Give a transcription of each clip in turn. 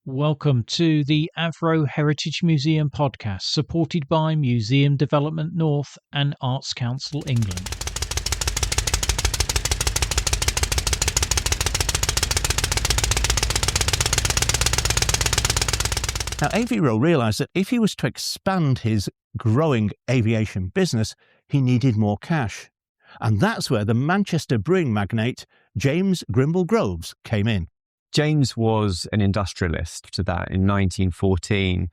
Welcome to the Avro Heritage Museum podcast, supported by Museum Development North and Arts Council England. Now, Avro realised that if he was to expand his growing aviation business, he needed more cash. And that's where the Manchester brewing magnate James Grimble Groves came in. James was an industrialist to that in 1914,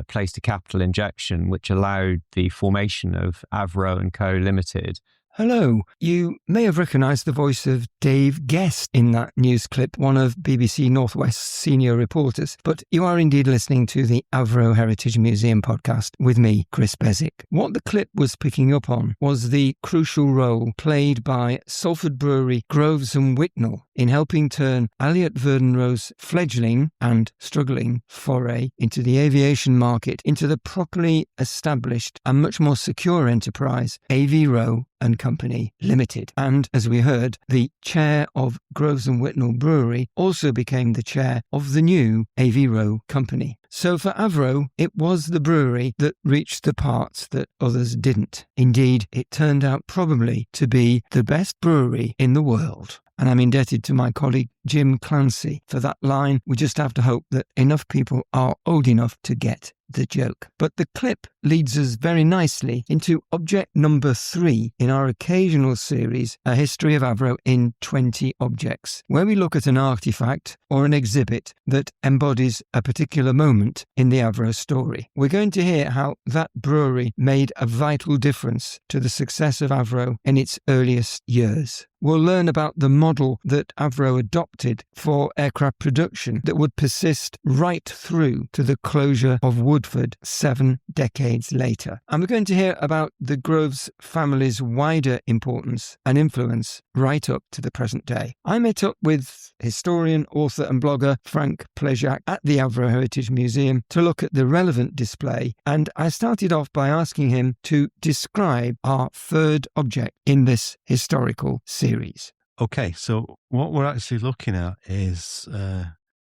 placed a capital injection which allowed the formation of Avro & Co. Limited. Hello. You may have recognised the voice of Dave Guest in that news clip, one of BBC North West's senior reporters, but you are indeed listening to the Avro Heritage Museum podcast with me, Chris Pleszak. What the clip was picking up on was the crucial role played by Salford brewery Groves and Whitnall in helping turn Elliot Verdenro's fledgling and struggling foray into the aviation market into the properly established and much more secure enterprise, Avro and Company Limited. And as we heard, the chair of Groves and Whitnall Brewery also became the chair of the new Avro Company. So for Avro, it was the brewery that reached the parts that others didn't. Indeed, it turned out probably to be the best brewery in the world. And I'm indebted to my colleague Jim Clancy for that line. We just have to hope that enough people are old enough to get the joke. But the clip leads us very nicely into object number 3 in our occasional series, A History of Avro in 20 Objects, where we look at an artefact or an exhibit that embodies a particular moment in the Avro story. We're going to hear how that brewery made a vital difference to the success of Avro in its earliest years. We'll learn about the model that Avro adopted for aircraft production that would persist right through to the closure of Woodford 7 decades later. And we're going to hear about the Groves family's wider importance and influence right up to the present day. I met up with historian, author and blogger Frank Pleszak at the Avro Heritage Museum to look at the relevant display, and I started off by asking him to describe our third object in this historical series. Okay, so what we're actually looking at is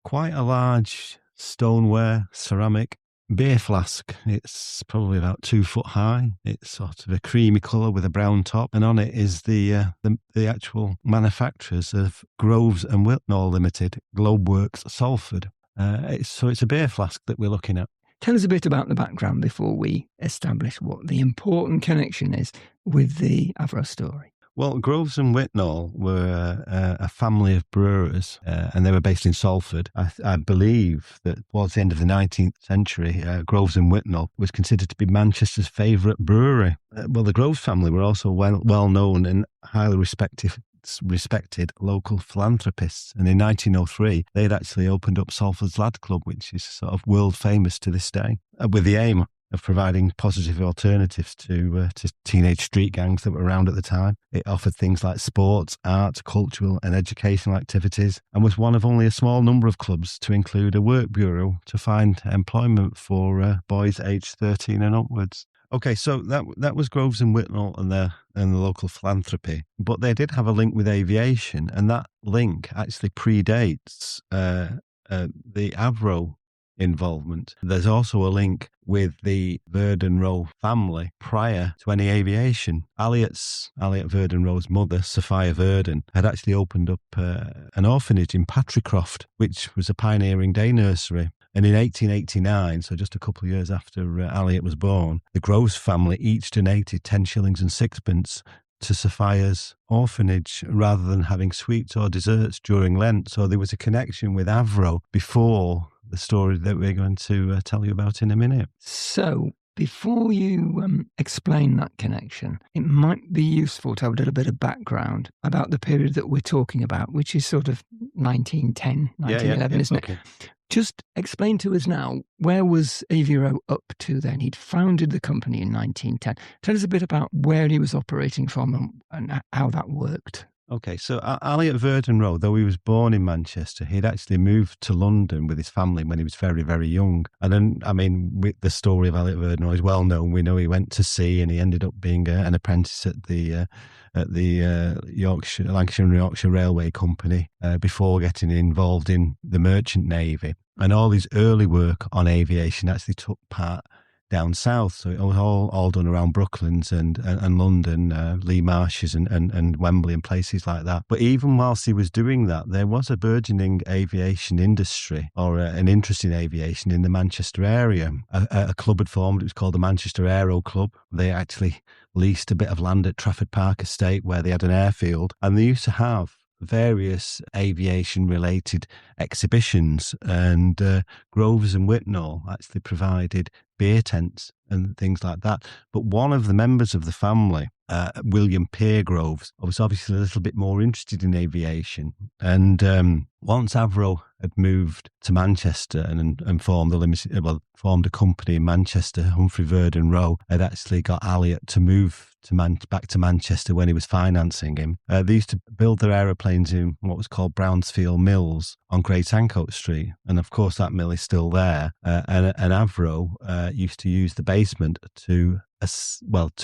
quite a large stoneware ceramic beer flask. It's probably about 2 foot high. It's sort of a creamy colour with a brown top, and on it is the actual manufacturers of Groves and Whitnall Limited, Globeworks Salford. So it's a beer flask that we're looking at. Tell us a bit about the background before we establish what the important connection is with the Avro story. Well, Groves and Whitnall were a family of brewers, and they were based in Salford. I believe that towards the end of the 19th century, Groves and Whitnall was considered to be Manchester's favourite brewery. Well, the Groves family were also well known and highly respected local philanthropists. And in 1903, they had actually opened up Salford's Lad Club, which is sort of world famous to this day, with the aim of providing positive alternatives to teenage street gangs that were around at the time. It offered things like sports, art, cultural and educational activities, and was one of only a small number of clubs to include a work bureau to find employment for boys aged 13 and upwards. Okay, so that was Groves and Whitnall and the local philanthropy, but they did have a link with aviation, and that link actually predates the Avro involvement. There's also a link with the Verdenro family prior to any aviation. Elliot Verdenro's mother, Sophia Verden, had actually opened up an orphanage in Patricroft, which was a pioneering day nursery. And in 1889, so just a couple of years after Elliot was born, the Groves family each donated 10 shillings and sixpence to Sophia's orphanage rather than having sweets or desserts during Lent. So there was a connection with Avro before the story that we're going to tell you about in a minute. So, before you explain that connection, it might be useful to have a little bit of background about the period that we're talking about, which is sort of 1910, 1911, isn't it? Okay. Just explain to us now, where was Avro up to then? He'd founded the company in 1910. Tell us a bit about where he was operating from and how that worked. Okay, so Elliot Verdon Rowe, though he was born in Manchester, he'd actually moved to London with his family when he was very, very young. And then, I mean, the story of Elliot Verdon Rowe is well known. We know he went to sea and he ended up being an apprentice at the Lancashire and Yorkshire Railway Company before getting involved in the Merchant Navy. And all his early work on aviation actually took part down south, so it was all done around Brooklands and London, Lee Marshes and Wembley and places like that. But even whilst he was doing that, there was a burgeoning aviation industry, or an interest in aviation in the Manchester area. A club had formed. It was called the Manchester Aero Club. They actually leased a bit of land at Trafford Park Estate where they had an airfield, and they used to have various aviation-related exhibitions, and Groves and Whitnall actually provided beer tents and things like that. But one of the members of the family, William Groves, was obviously a little bit more interested in aviation. And once Avro had moved to Manchester and formed a company in Manchester, Humphrey Verdon Rowe had actually got Elliot to move back to Manchester when he was financing him. They used to build their aeroplanes in what was called Brownsfield Mills on Great Ancoat Street. And of course, that mill is still there. And Avro used to use the basement to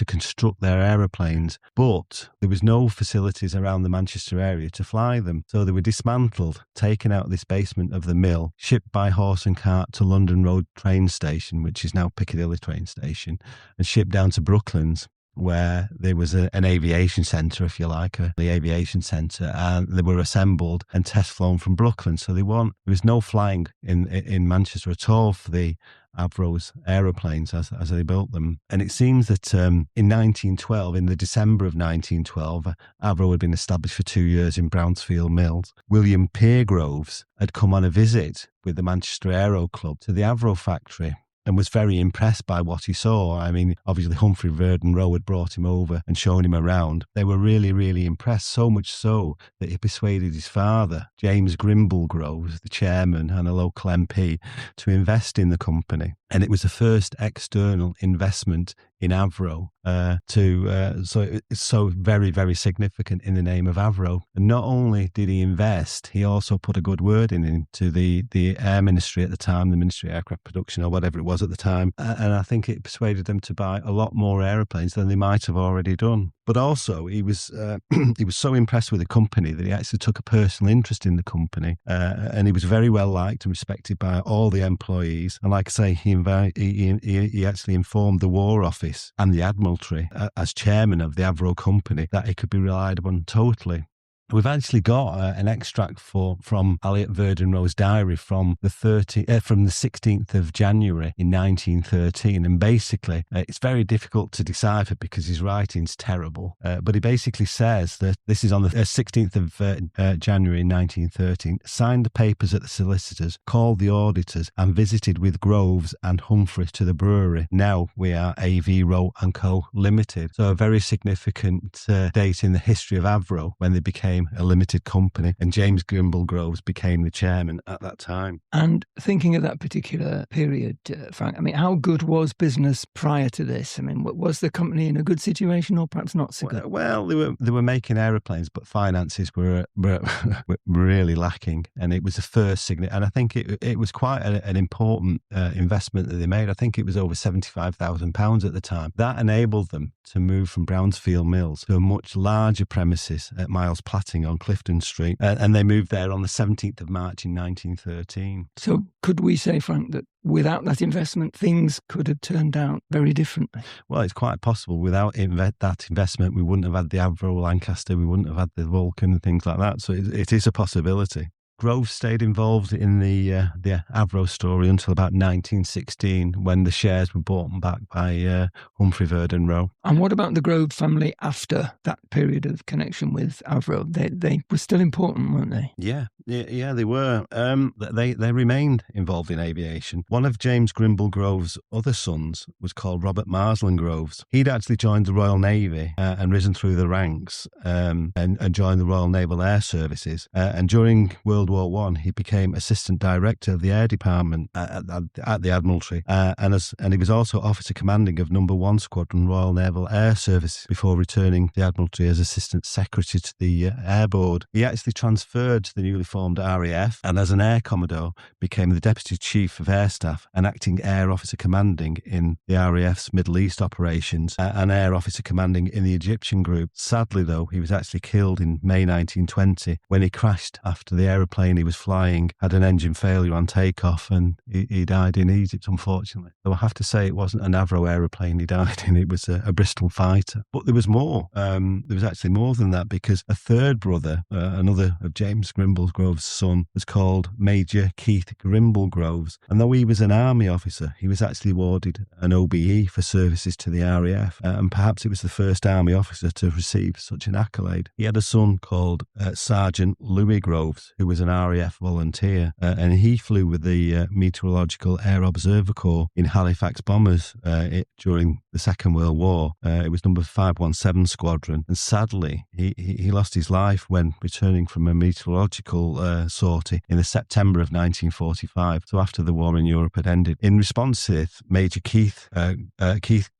construct their aeroplanes, but there was no facilities around the Manchester area to fly them. So they were dismantled, taken out of this basement of the mill, shipped by horse and cart to London Road train station, which is now Piccadilly train station, and shipped down to Brooklands, where there was an aviation centre, if you like, the aviation centre, and they were assembled and test flown from Brooklyn. So there was no flying in Manchester at all for the Avro's aeroplanes as they built them. And it seems that in 1912, in the December of 1912, Avro had been established for 2 years in Brownsfield Mills. William Groves had come on a visit with the Manchester Aero Club to the Avro factory and was very impressed by what he saw. I mean, obviously Humphrey Verdon Rowe had brought him over and shown him around. They were really, really impressed, so much so that he persuaded his father, James Grimble Groves, the chairman and a local MP, to invest in the company. And it was the first external investment in Avro, so it's so very, very significant in the name of Avro. And not only did he invest, he also put a good word into the Air Ministry at the time, the Ministry of Aircraft Production or whatever it was at the time. And I think it persuaded them to buy a lot more aeroplanes than they might have already done. But also, he was so impressed with the company that he actually took a personal interest in the company, and he was very well liked and respected by all the employees. And like I say, he actually informed the War Office and the Admiralty, as chairman of the Avro company, that he could be relied upon totally. We've actually got an extract from Elliot Verdon Rowe's diary from the 16th of January in 1913, and basically it's very difficult to decipher because his writing's terrible. But he basically says that this is on the 16th of January 1913. Signed the papers at the solicitors, called the auditors, and visited with Groves and Humphrey to the brewery. Now we are Avro and Co. Limited. So a very significant date in the history of Avro when they became a limited company, and James Grimble Groves became the chairman at that time. And thinking of that particular period, Frank, I mean, how good was business prior to this? I mean, was the company in a good situation or perhaps not so good? Well, they were making aeroplanes, but finances were really lacking, and it was the first significant. And I think it was quite an important investment that they made. I think it was over £75,000 at the time. That enabled them to move from Brownsfield Mills to a much larger premises at Miles Platting on Clifton Street, and they moved there on the 17th of March in 1913. So could we say, Frank, that without that investment, things could have turned out very differently? Well, it's quite possible. Without that investment, we wouldn't have had the Avro Lancaster, we wouldn't have had the Vulcan and things like that. So it is a possibility. Groves stayed involved in the Avro story until about 1916, when the shares were bought back by Humphrey Verdon Rowe. And what about the Grove family after that period of connection with Avro? They were still important, weren't they? Yeah, they were. They remained involved in aviation. One of James Grimble Groves' other sons was called Robert Marsland Groves. He'd actually joined the Royal Navy and risen through the ranks and joined the Royal Naval Air Services. And during World World War One, he became assistant director of the air department at the Admiralty, and he was also officer commanding of Number 1 Squadron Royal Naval Air Service before returning to the Admiralty as assistant secretary to the Air Board. He actually transferred to the newly formed RAF, and as an air commodore became the deputy chief of air staff and acting air officer commanding in the RAF's Middle East operations, and air officer commanding in the Egyptian group. Sadly, though, he was actually killed in May 1920 when he crashed after the aeroplane he was flying had an engine failure on takeoff, and he died in Egypt, unfortunately. So I have to say it wasn't an Avro aeroplane he died in, it was a Bristol fighter. But there was more. There was actually more than that, because a third brother, another of James Grimble Groves' son, was called Major Keith Grimble Groves. And though he was an army officer, he was actually awarded an OBE for services to the RAF, and perhaps it was the first army officer to receive such an accolade. He had a son called Sergeant Louis Groves, who was an RAF volunteer, and he flew with the Meteorological Air Observer Corps in Halifax bombers during the Second World War. It was number 517 Squadron, and sadly he lost his life when returning from a meteorological sortie in the September of 1945, so after the war in Europe had ended. In response to this, Major Keith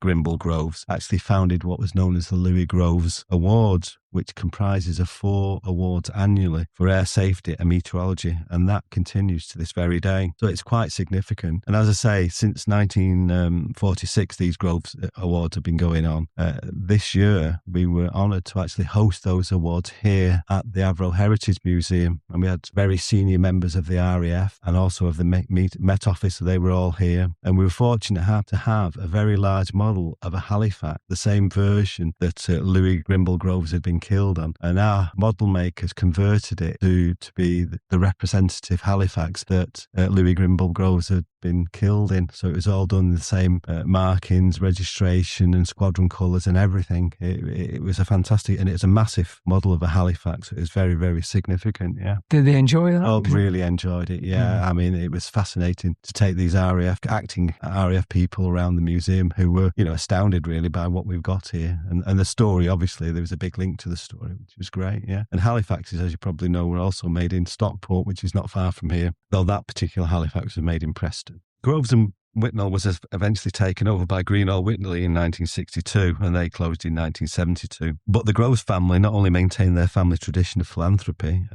Grimble Groves actually founded what was known as the Louis Groves Awards, which comprises of 4 awards annually for air safety and meteorology, and that continues to this very day. So it's quite significant. And as I say, since 1946, these Groves Awards have been going on. This year, we were honoured to actually host those awards here at the Avro Heritage Museum, and we had very senior members of the RAF and also of the Met Office, so they were all here. And we were fortunate to have a very large model of a Halifax, the same version that Louis Grimble Groves had been killed on, and our model makers converted it to be the representative Halifax that Louis Grimble Groves had been killed in. So it was all done in the same markings, registration and squadron colours and everything. It was a fantastic, and it's a massive model of a Halifax. It was very, very significant. Yeah. Did they enjoy that? Oh, really enjoyed it. Yeah. I mean, it was fascinating to take these acting RAF people around the museum who were, astounded really by what we've got here. And the story, obviously, there was a big link to the story, which was great. Yeah. And Halifaxes, as you probably know, were also made in Stockport, which is not far from here, though that particular Halifax was made in Preston. Groves and Whitnall was eventually taken over by Groves and Whitnall in 1962, and they closed in 1972. But the Groves family not only maintained their family tradition of philanthropy,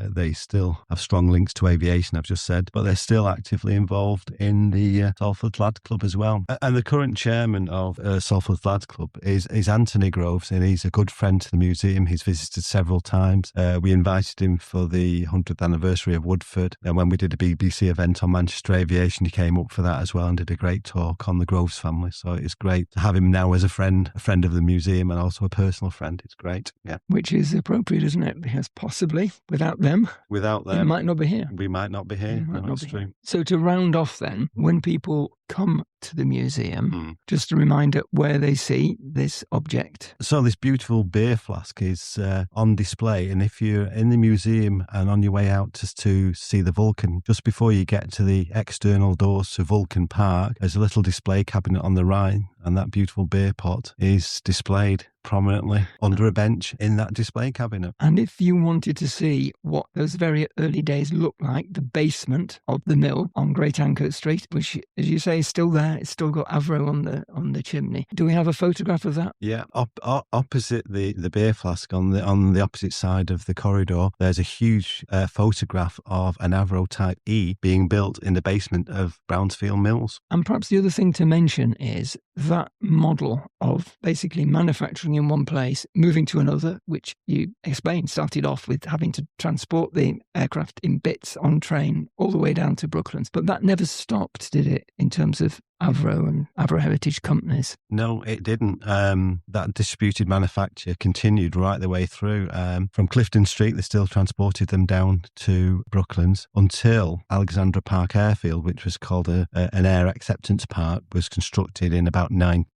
they still have strong links to aviation, I've just said, but they're still actively involved in the Salford Lads Club as well. And the current chairman of Salford Lads Club is Anthony Groves, and he's a good friend to the museum. He's visited several times. We invited him for the 100th anniversary of Woodford, and when we did a BBC event on Manchester Aviation, he came up for that as well and did a great talk on the Groves family. So it's great to have him now as a friend of the museum and also a personal friend. It's great. Yeah. Which is appropriate, isn't it? Because possibly without them, we might not be here. We might not be here. That's true. So to round off then, when people come to the museum, just a reminder where they see this object. So this beautiful beer flask is on display, and if you're in the museum and on your way out to see the Vulcan, just before you get to the external doors to Vulcan Park, there's a little display cabinet on the right, and that beautiful beer pot is displayed prominently under a bench in that display cabinet. And if you wanted to see what those very early days looked like, the basement of the mill on Great Ancoat Street, which, as you say, is still there, it's still got Avro on the chimney. Do we have a photograph of that? Yeah, opposite the beer flask on the opposite side of the corridor, there's a huge photograph of an Avro Type E being built in the basement of Brownsfield Mills. And perhaps the other thing to mention is that model of basically manufacturing in one place, moving to another, which you explained started off with having to transport the aircraft in bits on train all the way down to Brooklands. But that never stopped, did it, in terms of Avro and Avro Heritage companies? No, it didn't. That distributed manufacture continued right the way through. From Clifton Street, they still transported them down to Brooklands until Alexandra Park Airfield, which was called an air acceptance park, was constructed in about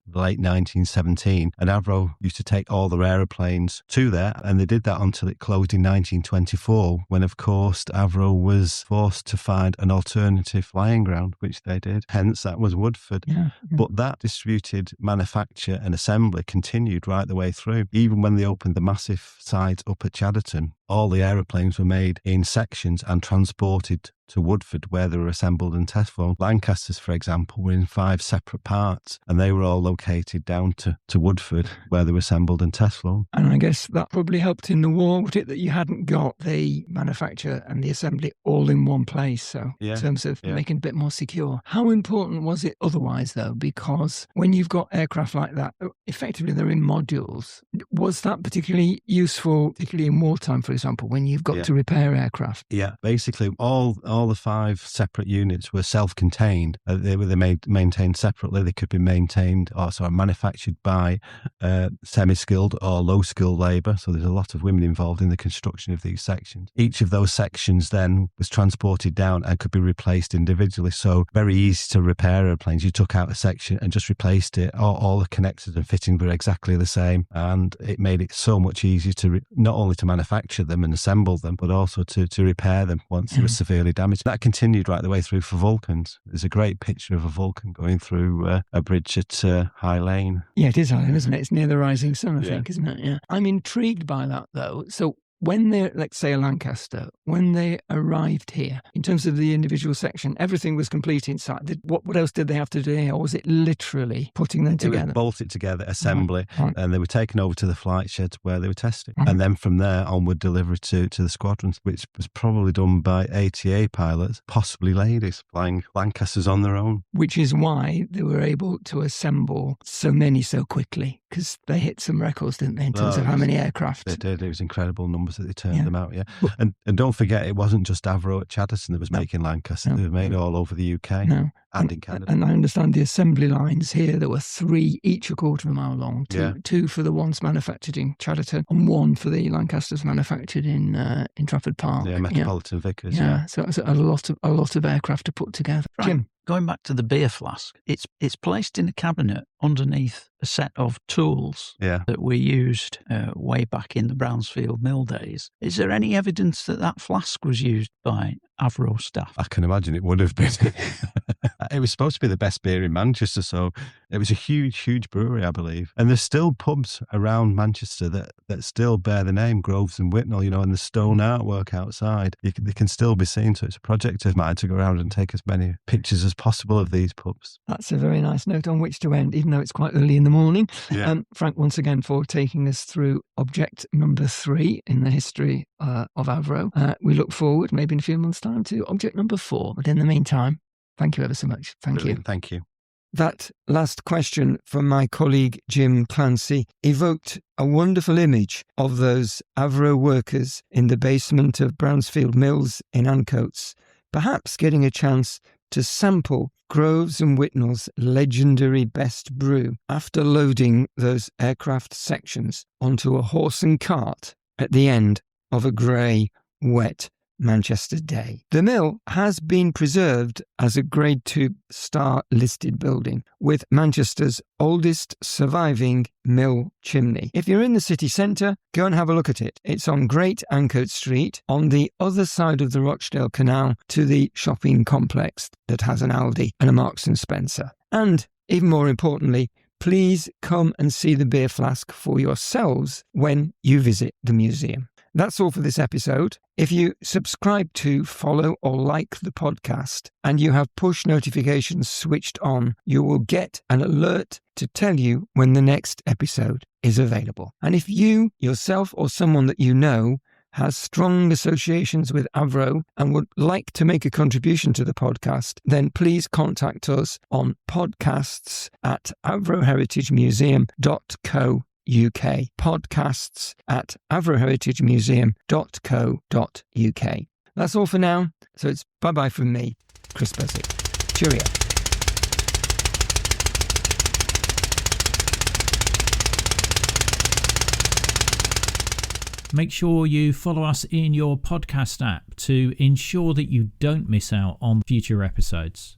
late 1917, and Avro used to take all their aeroplanes to there, and they did that until it closed in 1924, when of course Avro was forced to find an alternative flying ground, which they did. Hence, that was Woodford. Yeah. But that distributed manufacture and assembly continued right the way through. Even when they opened the massive sites up at Chadderton, all the aeroplanes were made in sections and transported to Woodford, where they were assembled and test flown. Lancasters, for example, were in 5 separate parts, and they were all located down to Woodford, where they were assembled and test flown. And I guess that probably helped in the war, would it, that you hadn't got the manufacture and the assembly all in one place, so in terms of making it a bit more secure. How important was it otherwise, though? Because when you've got aircraft like that, effectively they're in modules. Was that particularly useful, particularly in wartime, for example, when you've got to repair aircraft? Yeah, basically all the 5 separate units were self-contained. They were maintained separately. They could be manufactured by semi-skilled or low-skilled labour. So there's a lot of women involved in the construction of these sections. Each of those sections then was transported down and could be replaced individually. So very easy to repair airplanes. You took out a section and just replaced it. All the connectors and fittings were exactly the same, and it made it so much easier to not only to manufacture them and assemble them, but also to repair them once they were severely damaged. That continued right the way through for Vulcans. There's a great picture of a Vulcan going through a bridge at High Lane. Yeah, it is High Lane, isn't it? It's near the Rising Sun, I think, isn't it? Yeah. I'm intrigued by that, though. So when they're, let's say, a Lancaster, when they arrived here, in terms of the individual section, everything was complete inside. What else did they have to do here? Or was it literally putting them together? It was bolted together, assembly, right. And they were taken over to the flight sheds where they were tested. And then from there onward, delivered to the squadrons, which was probably done by ATA pilots, possibly ladies, flying Lancasters on their own. Which is why they were able to assemble so many so quickly, because they hit some records, didn't they, in terms of how many aircraft? They did. It was incredible numbers that they turned them out, And don't forget, it wasn't just Avro at Chadderton that was making Lancaster. They were made all over the UK and in Canada. And I understand the assembly lines here, there were 3, each a quarter of a mile long, two for the ones manufactured in Chadderton and 1 for the Lancasters manufactured in Trafford Park. Yeah, Metropolitan Vickers. So it was a lot of aircraft to put together. Right. Jim? Going back to the beer flask, it's placed in a cabinet underneath a set of tools that were used way back in the Brownsfield mill days. Is there any evidence that flask was used by Avro staff? I can imagine it would have been. It was supposed to be the best beer in Manchester, so it was a huge brewery, I believe. And there's still pubs around Manchester that still bear the name Groves and Whitnall, and the stone artwork outside. They can still be seen, so it's a project of mine to go around and take as many pictures as possible of these pubs. That's a very nice note on which to end, even though it's quite early in the morning. Frank, once again, for taking us through object number 3 in the history of Avro. We look forward, maybe in a few months' time, to object number 4. But in the meantime, thank you ever so much. Thank you. Thank you. That last question from my colleague Jim Clancy evoked a wonderful image of those Avro workers in the basement of Brownsfield Mills in Ancoats, perhaps getting a chance to sample Groves and Whitnall's legendary best brew after loading those aircraft sections onto a horse and cart at the end of a grey, wet Manchester day. The mill has been preserved as a Grade 2 star listed building with Manchester's oldest surviving mill chimney. If you're in the city centre, go and have a look at it. It's on Great Ancoat Street on the other side of the Rochdale Canal to the shopping complex that has an Aldi and a Marks and Spencer. And even more importantly, please come and see the beer flask for yourselves when you visit the museum. That's all for this episode. If you subscribe to, follow, or like the podcast, and you have push notifications switched on, you will get an alert to tell you when the next episode is available. And if you, yourself, or someone that you know has strong associations with Avro and would like to make a contribution to the podcast, then please contact us on podcasts@avroheritagemuseum.co.uk. podcasts@avroheritagemuseum.co.uk. That's all for now. So it's bye-bye from me, Chris Pleszak. Cheerio. Make sure you follow us in your podcast app to ensure that you don't miss out on future episodes.